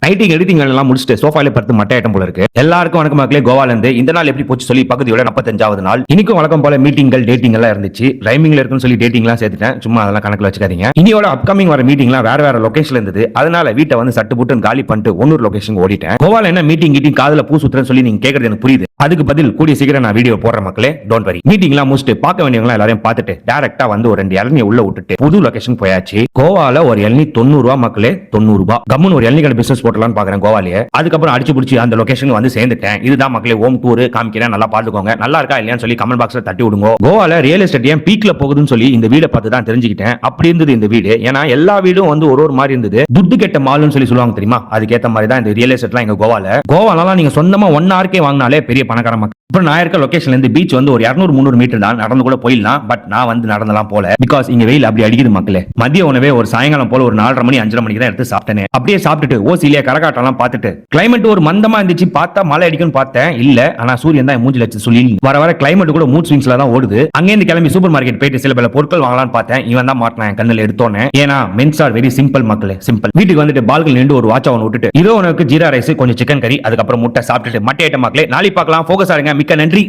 ஐட்டிங் editing எல்லாம் முடிச்சுட்டு சோஃபால படுத்து மட்டையாட்டம் போல இருக்கு. எல்லாருக்கும் வணக்கம் மக்களே. கோவால இருந்து இந்த நாள் எப்படி போச்சு சொல்லி பகுதியோட 45வது நாள். இன்னைக்கும் வழக்கம் போல மீட்டிங்கள் டேட்டிங் எல்லாம் இருந்துச்சு. ரைமிங்ல இருக்குன்னு சொல்லி டேட்டிங் எல்லாம் சேர்த்துட்டேன். சும்மா அதெல்லாம் கணக்குல வச்சுக்காதீங்க. இனியோட அப்கமிங் வர மீட்டிங்லாம் வேற லொகேஷன்ல இருந்தது. அதனால வீட்டை வந்து சட்டு புட்டுன்னு காலி பண்ணிட்டு ஒன்னொரு லொகேஷன் ஓடிட்டேன். கோவால என்ன மீட்டிங் காதுல பூ சுத்துறேன்னு சொல்லி நீங்க கேக்குறது எனக்கு புரியுது. அதுக்கு பதில் கூடிய சீக்கிரம் நான் வீடியோ போடுற மக்களே, டோன்ட் வரி. மீட்டிங் எல்லாம் முடிச்சுட்டு பார்க்க வேண்டியவங்க எல்லாரையும் பார்த்துட்டு டைரக்டா வந்து ஒரு 2 இளநீ உள்ள விட்டுட்டு புது லொகேஷன் போயாச்சு. கோவால ஒரு இளநீ 90 ரூபா மக்களே, 90 ரூபாய். கம்முன்னு ஒரு இளநீ கடை பிசினஸ் போட்டலாம்னு பாக்குறேன் கோவாலியே. அதுக்கப்புறம் அடிச்சு பிடிச்சி அந்த லொகேஷன் வந்து சேர்ந்துட்டேன். இதுதான் மக்களே ஹோம் டூர் காமிக்கிறேன், நல்லா பாத்துக்கோங்க. நல்லா இருக்கா இல்லையான்னு சொல்லி கமெண்ட் பாக்ஸ்ல தட்டி விடுங்க. கோவால ரியல் எஸ்டேட் ஏன் பீக்ல போகுதுன்னு சொல்லி இந்த வீடை பார்த்து தான் தெரிஞ்சுக்கிட்டேன். அப்படி இருந்தது இந்த வீடு. ஏன்னா எல்லா வீடும் வந்து ஒரு மாதிரி இருந்தது. துட்டு கெட்ட மால்னு சொல்லி சொல்லுவாங்க தெரியுமா, அதுக்கேற்ற மாதிரி தான் இந்த ரியல் எஸ்டேட்லாம் எங்க கோவால நீங்க சொந்தமா 1 hour வாங்கினாலே பெரிய பணக்கார மக்கள். இப்போ நான் இருக்க லொகேஷன்ல இருந்து பீச் வந்து ஒரு 200-300 மீட்டர் தான், நடந்து கூட போயிடலாம். பட் நான் வந்து நடந்தலாம் போல, பிகாஸ் இங்க வெயில் அப்படி அடிக்குது மக்களே. மதிய உணவே ஒரு சாயங்காலம் போல ஒரு 4:30 மணி 5:30 மணிக்கு தான் எடுத்து சாப்பிட்டேன். அப்படியே சாப்பிட்டுட்டு ஓசிலியா கரகாட்டம்லாம் பார்த்துட்டு கிளைமேட் ஒரு மந்தமா இருந்துச்சு. பார்த்தா மழை அடிக்கும்னு பார்த்தேன், இல்ல. ஆனா சூரியன் தான் மூஞ்சில வச்சு சொல்லி வர கிளைமேட் கூட மூட் ஸ்விங்ஸ்ல தான் ஓடுது. அங்கேருந்து கிளம்பி சூப்பர் மார்க்கெட் போயிட்டு சில பல பொருட்கள் வாங்கலாம்னு பார்த்தேன். இவன் தான் மாட்டினான் என் கண்ணில் எடுத்தோன்னே. ஏன்னா மென்ஸ் ஆர் வெரி சிம்பிள் மக்களே, சிம்பிள். வீட்டுக்கு வந்துட்டு பால்கள் நின்று ஒரு வாட்ச் அவன் விட்டுட்டு இதோ உனக்கு ஜீரா ரைஸ், கொஞ்சம் சிக்கன் கறி, அதுக்கப்புறம் முட்டை சாப்பிட்டுட்டு மட்டை ஐட்டம் மக்களே. நாளை பார்க்கலாம். போக்கஸ் ஆடுங்க. மிக்க நன்றி.